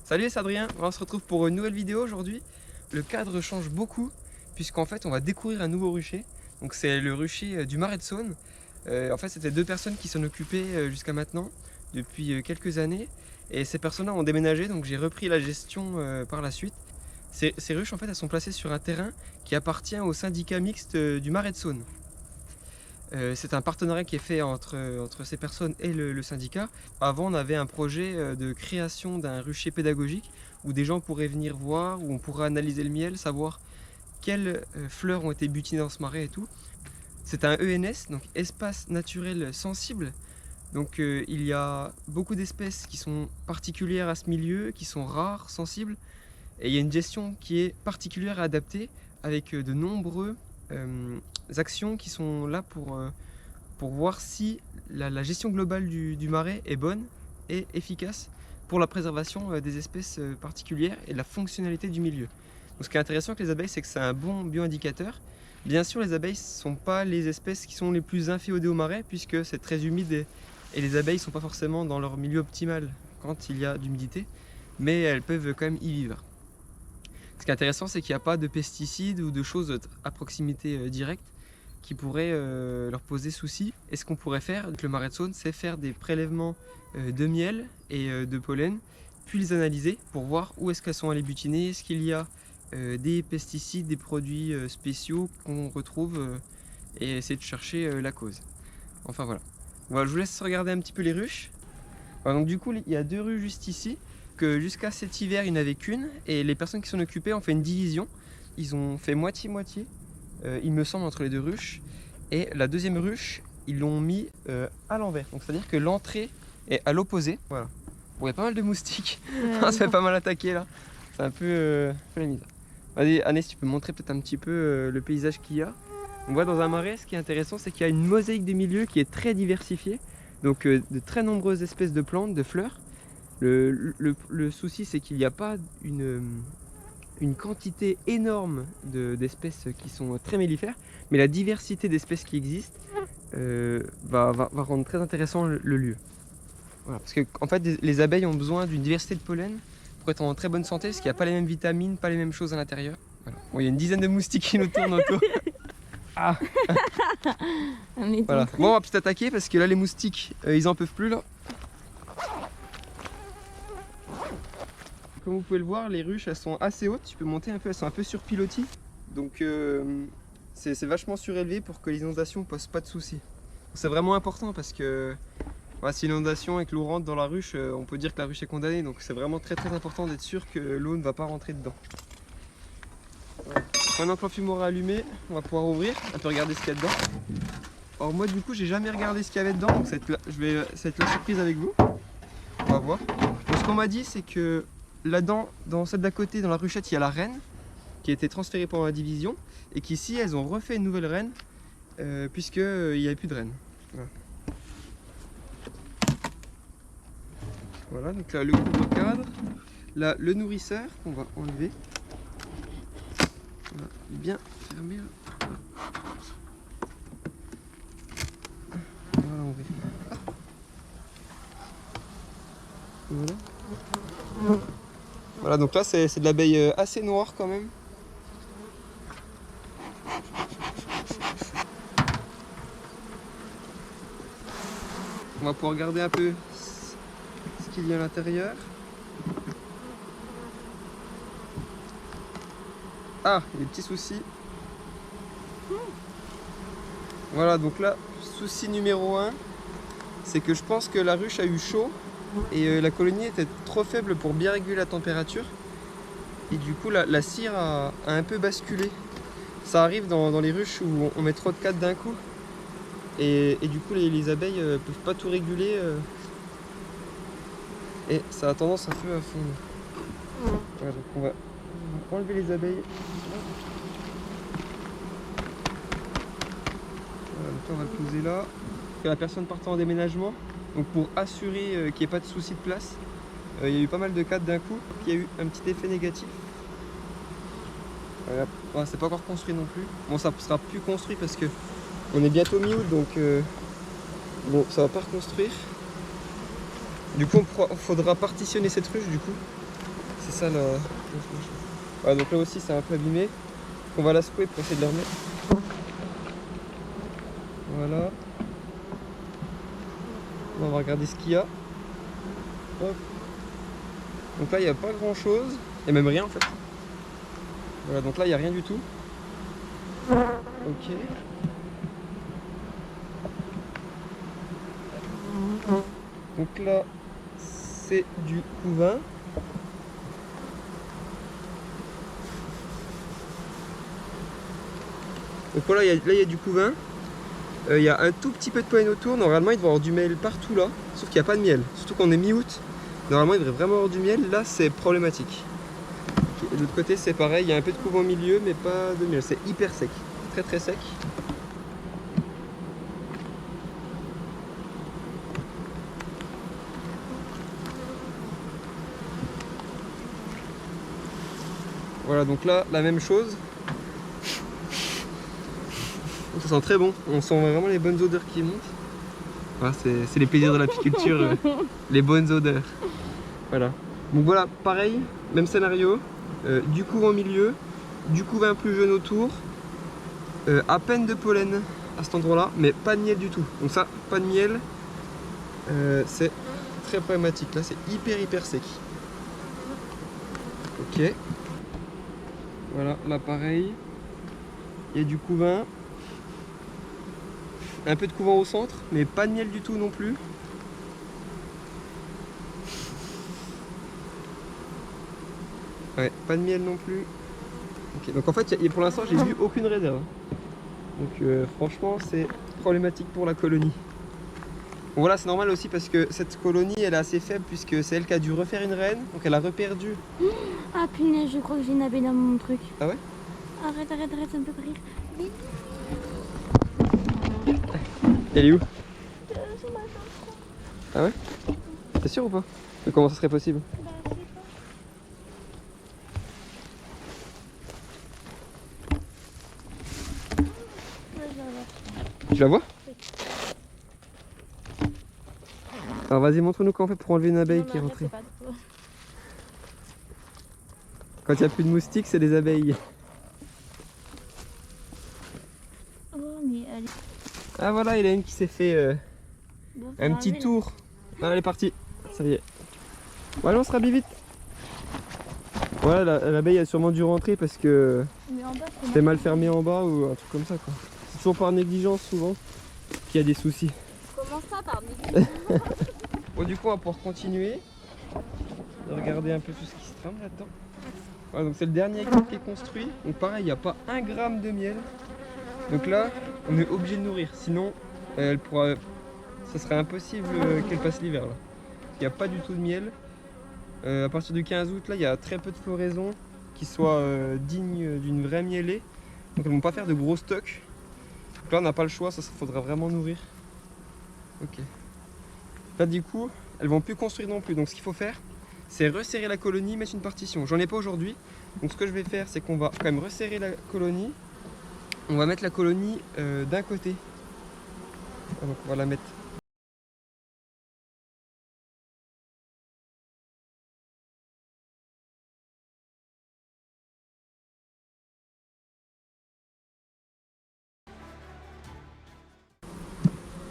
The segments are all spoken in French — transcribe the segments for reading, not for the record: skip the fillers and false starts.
Salut, c'est Adrien, on se retrouve pour une nouvelle vidéo aujourd'hui. Le cadre change beaucoup puisqu'en fait on va découvrir un nouveau rucher. Donc c'est le rucher du Marais de Saône. En fait c'était deux personnes qui s'en occupaient jusqu'à maintenant depuis quelques années. Et ces personnes-là ont déménagé, donc j'ai repris la gestion par la suite. Ces ruches en fait elles sont placées sur un terrain qui appartient au syndicat mixte du Marais de Saône. C'est un partenariat qui est fait entre ces personnes et le syndicat. Avant, on avait un projet de création d'un rucher pédagogique où des gens pourraient venir voir, où on pourrait analyser le miel, savoir quelles fleurs ont été butinées dans ce marais et tout. C'est un ENS, donc espace naturel sensible. Donc il y a beaucoup d'espèces qui sont particulières à ce milieu, qui sont rares, sensibles. Et il y a une gestion qui est particulière et adaptée avec de nombreux actions qui sont là pour voir si la gestion globale du marais est bonne et efficace pour la préservation des espèces particulières et de la fonctionnalité du milieu. Donc ce qui est intéressant avec les abeilles, c'est que c'est un bon bioindicateur. Bien sûr, les abeilles ne sont pas les espèces qui sont les plus inféodées au marais puisque c'est très humide et les abeilles ne sont pas forcément dans leur milieu optimal quand il y a d'humidité, mais elles peuvent quand même y vivre. Ce qui est intéressant, c'est qu'il n'y a pas de pesticides ou de choses à proximité directe qui pourraient leur poser souci. Et ce qu'on pourrait faire avec le Marais de Saône, c'est faire des prélèvements de miel et de pollen, puis les analyser pour voir où est-ce qu'elles sont allées butiner, est-ce qu'il y a des pesticides, des produits spéciaux qu'on retrouve et essayer de chercher la cause. Enfin voilà. Voilà, je vous laisse regarder un petit peu les ruches. Alors, donc du coup, il y a deux ruches juste ici. Jusqu'à cet hiver, il n'y en avait qu'une et les personnes qui s'en occupaient ont fait une division. Ils ont fait moitié-moitié, il me semble, entre les deux ruches. Et la deuxième ruche, ils l'ont mis à l'envers. Donc c'est-à-dire que l'entrée est à l'opposé. Voilà. Bon, il y a pas mal de moustiques. Ça fait pas mal attaquer là. C'est un peu la mise. Vas-y, Anès, tu peux montrer peut-être un petit peu le paysage qu'il y a. On voit dans un marais, ce qui est intéressant, c'est qu'il y a une mosaïque des milieux qui est très diversifiée. Donc de très nombreuses espèces de plantes, de fleurs. Le souci, c'est qu'il n'y a pas une quantité énorme d'espèces qui sont très mellifères, mais la diversité d'espèces qui existent va rendre très intéressant le lieu. Voilà, parce que en fait, les abeilles ont besoin d'une diversité de pollen pour être en très bonne santé, parce qu'il n'y a pas les mêmes vitamines, pas les mêmes choses à l'intérieur. Voilà. Bon, il y a une dizaine de moustiques qui nous tournent autour. Ah. Voilà. Bon, on va peut-être attaquer parce que là, les moustiques, ils en peuvent plus là. Comme vous pouvez le voir, les ruches elles sont assez hautes, tu peux monter un peu, elles sont un peu sur pilotis. Donc c'est vachement surélevé pour que les inondations ne posent pas de soucis. C'est vraiment important parce que voilà, si l'inondation et que l'eau rentre dans la ruche, on peut dire que la ruche est condamnée. Donc c'est vraiment très important d'être sûr que l'eau ne va pas rentrer dedans. Voilà. Maintenant que l'enfumoir est allumé, on va pouvoir ouvrir, un peu regarder ce qu'il y a dedans. Alors moi du coup j'ai jamais regardé ce qu'il y avait dedans, donc ça va être la surprise avec vous. On va voir. Donc, ce qu'on m'a dit c'est que là-dedans, dans celle d'à côté, dans la ruchette, il y a la reine qui a été transférée pendant la division et qu'ici, elles ont refait une nouvelle reine puisqu'il n'y avait plus de reine. Voilà. Voilà, donc là, le couvre-cadre, là, le nourrisseur qu'on va enlever. Voilà, bien fermé. Là. Voilà, on va. Voilà. Voilà, donc là c'est de l'abeille assez noire quand même. On va pouvoir regarder un peu ce qu'il y a à l'intérieur. Ah, il y a des petits soucis. Voilà, donc là, souci numéro 1, c'est que je pense que la ruche a eu chaud. Et la colonie était trop faible pour bien réguler la température. Et du coup, la cire a un peu basculé. Ça arrive dans les ruches où on met trop de cadres d'un coup. Et du coup, les abeilles ne peuvent pas tout réguler. Et ça a tendance un peu à fondre. Voilà, donc on va enlever les abeilles. Voilà, donc là, on va le poser là. Que la personne partait en déménagement. Donc pour assurer qu'il n'y ait pas de souci de place, il y a eu pas mal de cadres d'un coup, il y a eu un petit effet négatif. Ouais, c'est pas encore construit non plus. Bon, ça sera plus construit parce que on est bientôt mi-août, donc bon, ça va pas reconstruire. Du coup, il faudra partitionner cette ruche, du coup. C'est ça la... Ouais, donc là aussi, c'est un peu abîmé. On va la secouer pour essayer de la remettre. Voilà. Là, on va regarder ce qu'il y a. Hop. Donc là, il n'y a pas grand chose. Il n'y a même rien en fait. Voilà, donc là, il n'y a rien du tout. Ok. Donc là, c'est du couvain. Donc voilà, là, il y a du couvain. Il y a un tout petit peu de pollen autour. Normalement, il devrait y avoir du miel partout là. Sauf qu'il n'y a pas de miel. Surtout qu'on est mi-août. Normalement, il devrait vraiment avoir du miel. Là, c'est problématique. Okay. De l'autre côté, c'est pareil. Il y a un peu de couvain au milieu, mais pas de miel. C'est hyper sec. Très très sec. Voilà, donc là, la même chose. Ça sent très bon. On sent vraiment les bonnes odeurs qui montent. Voilà, c'est les plaisirs de l'apiculture, les bonnes odeurs. Voilà. Donc voilà, pareil, même scénario. Du couvain au milieu, du couvain plus jeune autour. À peine de pollen à cet endroit-là, mais pas de miel du tout. Donc ça, pas de miel, c'est très problématique. Là, c'est hyper sec. Ok. Voilà, là pareil. Il y a du couvain. Un peu de couvain au centre, mais pas de miel du tout non plus. Ouais, pas de miel non plus. Okay, donc en fait, pour l'instant, j'ai vu aucune réserve. Donc franchement, c'est problématique pour la colonie. Bon, voilà, c'est normal aussi parce que cette colonie, elle est assez faible puisque c'est elle qui a dû refaire une reine. Donc elle a reperdu. Ah punaise, je crois que j'ai une abeille dans mon truc. Ah ouais? Arrête, ça me fait pas rire. Vite. Elle est où? Ah ouais? T'es sûr ou pas? Mais comment ça serait possible? Tu la vois? Oui. Alors vas-y, montre-nous comment on fait pour enlever une abeille qui est rentrée. Quand il n'y a plus de moustiques, c'est des abeilles. Oh, mais elle... Ah voilà, il y en a une qui s'est fait un petit tour. Ah, elle est partie. Ça y est. Ouais, on se rhabille vite. Voilà, l'abeille a sûrement dû rentrer parce que c'était mal fermé en bas ou un truc comme ça quoi. C'est toujours par négligence souvent qu'il y a des soucis. Comment ça par négligence? Bon, du coup on va pouvoir continuer de regarder un peu tout ce qui se trame là-dedans. Voilà, donc c'est le dernier hectare qui est construit. Donc pareil, il n'y a pas un gramme de miel. Donc là, on est obligé de nourrir. Sinon, ça serait impossible qu'elle passe l'hiver là. Il n'y a pas du tout de miel. À partir du 15 août, là, il y a très peu de floraison qui soit digne d'une vraie mielée. Donc elles ne vont pas faire de gros stocks. Donc là, on n'a pas le choix, ça faudra vraiment nourrir. Ok. Là, du coup, elles vont plus construire non plus. Donc ce qu'il faut faire, c'est resserrer la colonie, mettre une partition. J'en ai pas aujourd'hui. Donc ce que je vais faire, c'est qu'on va quand même resserrer la colonie. On va mettre la colonie d'un côté. Donc on va la mettre.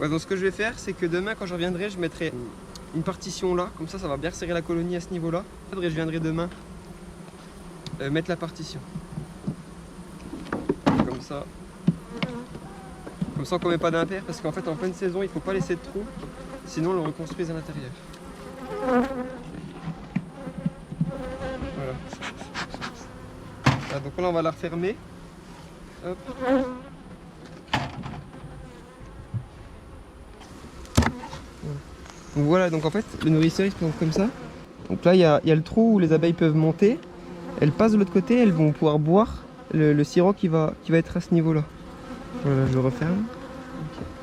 Ouais, donc ce que je vais faire, c'est que demain quand je reviendrai, je mettrai une partition là, comme ça va bien resserrer la colonie à ce niveau là. Je viendrai demain mettre la partition. Comme ça. Comme ça on ne met pas d'impair parce qu'en fait en pleine saison il ne faut pas laisser de trous, sinon on le reconstruise à l'intérieur. Voilà. Ah, donc là on va la refermer. Hop. Donc voilà, donc en fait le nourrisseur il se présente comme ça. Donc là il y a le trou où les abeilles peuvent monter. Elles passent de l'autre côté, elles vont pouvoir boire le sirop qui va être à ce niveau là. Voilà, je le referme.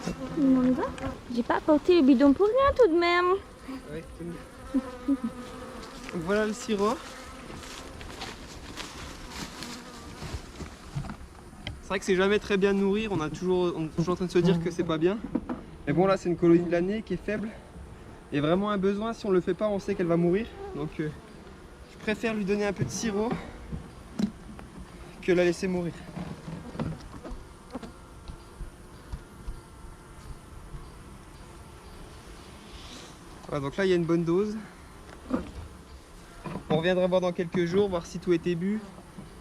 Okay. On y va? J'ai pas apporté le bidon pour rien tout de même. Ouais, donc voilà le sirop. C'est vrai que c'est jamais très bien de nourrir, on est toujours en train de se dire que c'est pas bien. Mais bon là c'est une colonie de l'année qui est faible. Et vraiment un besoin, si on le fait pas on sait qu'elle va mourir. Donc je préfère lui donner un peu de sirop que la laisser mourir. Voilà, donc là il y a une bonne dose. On reviendra voir dans quelques jours, voir si tout était bu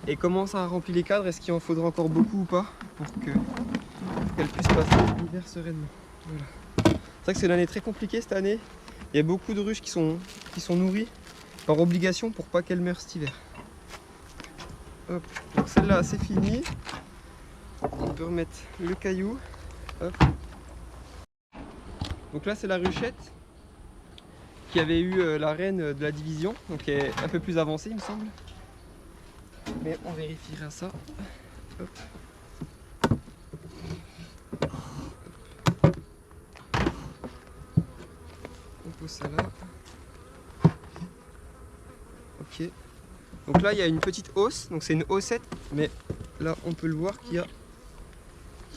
et comment ça a rempli les cadres, est-ce qu'il en faudra encore beaucoup ou pas pour qu'elle puisse passer l'hiver sereinement. Voilà. C'est vrai que c'est une année très compliquée cette année. Il y a beaucoup de ruches qui sont nourries par obligation pour pas qu'elles meurent cet hiver. Hop. Donc celle-là c'est fini. On peut remettre le caillou. Hop. Donc là c'est la ruchette qui avait eu la reine de la division, donc qui est un peu plus avancée il me semble. Mais on vérifiera ça. Hop. On pose ça là. Ok. Donc là il y a une petite hausse, donc c'est une haussette, mais là on peut le voir qu'il y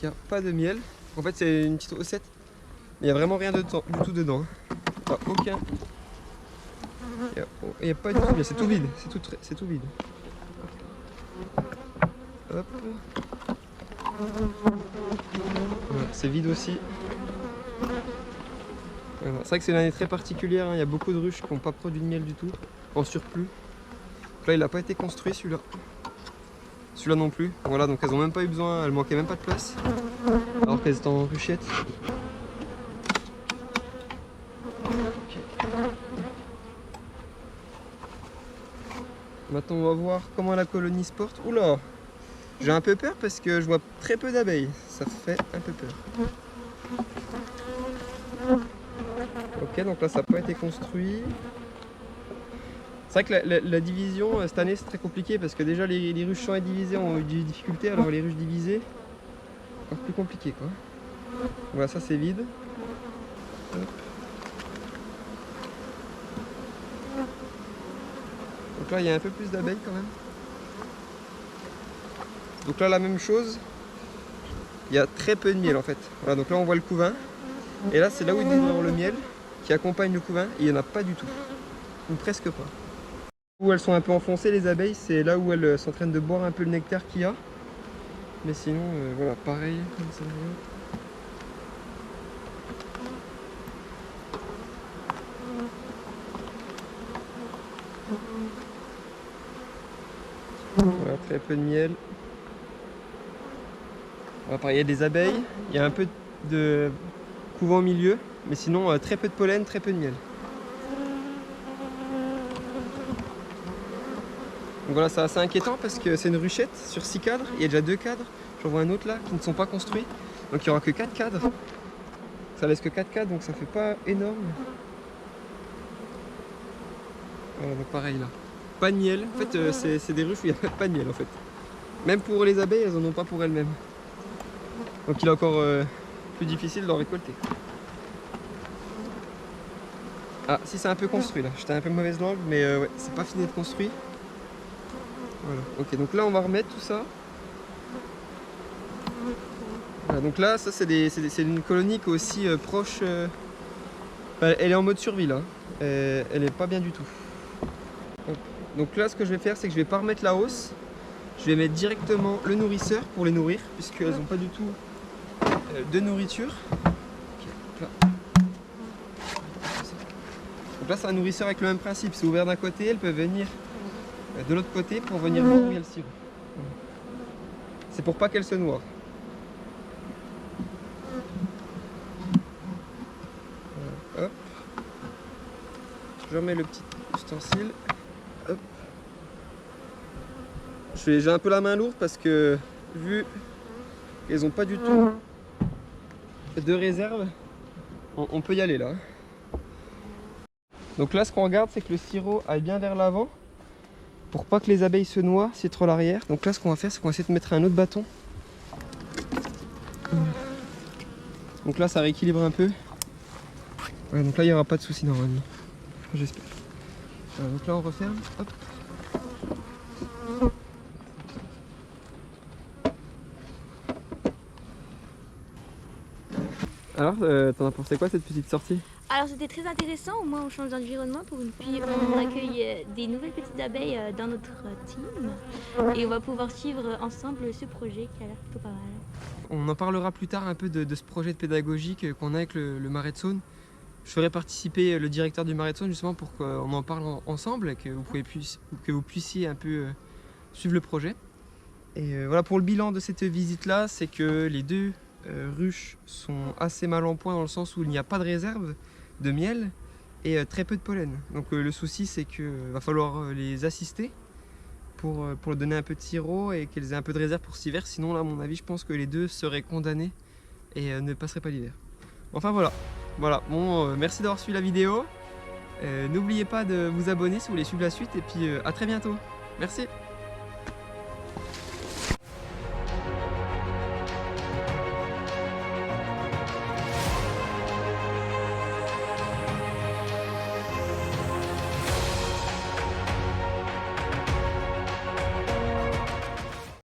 a pas de miel. En fait c'est une petite haussette, mais il n'y a vraiment rien du tout dedans. Pas aucun. Il n'y a pas du tout, c'est tout vide, c'est tout vide. Hop. Voilà, c'est vide aussi. Voilà. C'est vrai que c'est une année très particulière, hein. Il y a beaucoup de ruches qui n'ont pas produit de miel du tout, en surplus. Donc là il n'a pas été construit celui-là. Celui-là non plus. Voilà, donc elles n'ont même pas eu besoin, elles manquaient même pas de place. Alors qu'elles étaient en ruchette. Maintenant on va voir comment la colonie se porte. Oula! J'ai un peu peur parce que je vois très peu d'abeilles. Ça fait un peu peur. Ok, donc là ça n'a pas été construit. C'est vrai que la division cette année c'est très compliqué parce que déjà les ruches sans être divisées ont eu des difficultés, alors les ruches divisées, encore plus compliqué quoi. Voilà, ça c'est vide. Hop. Donc là il y a un peu plus d'abeilles quand même. Donc là la même chose, il y a très peu de miel en fait. Voilà, donc là on voit le couvain. Et là c'est là où il doit y avoir le miel qui accompagne le couvain et il n'y en a pas du tout. Ou presque pas. Où elles sont un peu enfoncées les abeilles, c'est là où elles sont en train de boire un peu le nectar qu'il y a. Mais sinon voilà, pareil. Voilà, très peu de miel. Voilà, pareil, il y a des abeilles, il y a un peu de couvain au milieu, mais sinon très peu de pollen, très peu de miel. Donc voilà, c'est assez inquiétant parce que c'est une ruchette sur 6 cadres, il y a déjà 2 cadres, j'en vois un autre là qui ne sont pas construits, donc il n'y aura que 4 cadres. Ça laisse que 4 cadres, donc ça fait pas énorme. Voilà, donc pareil là. Pas de miel, en fait c'est des ruches où il n'y a pas de miel en fait. Même pour les abeilles, elles n'en ont pas pour elles-mêmes. Donc il est encore plus difficile d'en récolter. Ah si, c'est un peu construit là, j'étais un peu mauvaise langue, mais ouais, c'est pas fini de construit. Voilà, ok, donc là on va remettre tout ça. Voilà, donc là, ça c'est une colonie qui est aussi proche. Elle est en mode survie là, elle est pas bien du tout. Hop. Donc là, ce que je vais faire, c'est que je vais pas remettre la hausse. Je vais mettre directement le nourrisseur pour les nourrir, puisqu'elles n'ont pas du tout de nourriture. Okay, donc là, c'est un nourrisseur avec le même principe. C'est ouvert d'un côté, elles peuvent venir de l'autre côté pour venir voir où il y a le sirop. C'est pour pas qu'elles se noient. Voilà, hop. Je remets le petit ustensile. Hop. J'ai un peu la main lourde parce que vu qu'elles n'ont pas du tout de réserve, on peut y aller là. Donc là, ce qu'on regarde, c'est que le sirop aille bien vers l'avant pour pas que les abeilles se noient, c'est trop l'arrière. Donc là, ce qu'on va faire, c'est qu'on va essayer de mettre un autre bâton. Donc là, ça rééquilibre un peu. Ouais, donc là, il n'y aura pas de souci normalement. J'espère. Voilà, donc là, on referme. Hop. Alors, t'en as pensé quoi cette petite sortie? Alors c'était très intéressant, au moins on change d'environnement puis on accueille des nouvelles petites abeilles dans notre team et on va pouvoir suivre ensemble ce projet qui a l'air plutôt pas mal. On en parlera plus tard un peu de ce projet pédagogique qu'on a avec le Marais de Saône. Je ferai participer le directeur du Marais de Saône justement pour qu'on en parle ensemble et que vous puissiez un peu suivre le projet. Et voilà, pour le bilan de cette visite-là, c'est que les deux ruches sont assez mal en point dans le sens où il n'y a pas de réserve de miel et très peu de pollen. Donc le souci, c'est qu'il va falloir les assister pour leur donner un peu de sirop et qu'elles aient un peu de réserve pour cet hiver. Sinon, là, à mon avis, je pense que les deux seraient condamnés et ne passeraient pas l'hiver. Enfin voilà. Voilà, bon, merci d'avoir suivi la vidéo. N'oubliez pas de vous abonner si vous voulez suivre la suite et puis à très bientôt. Merci.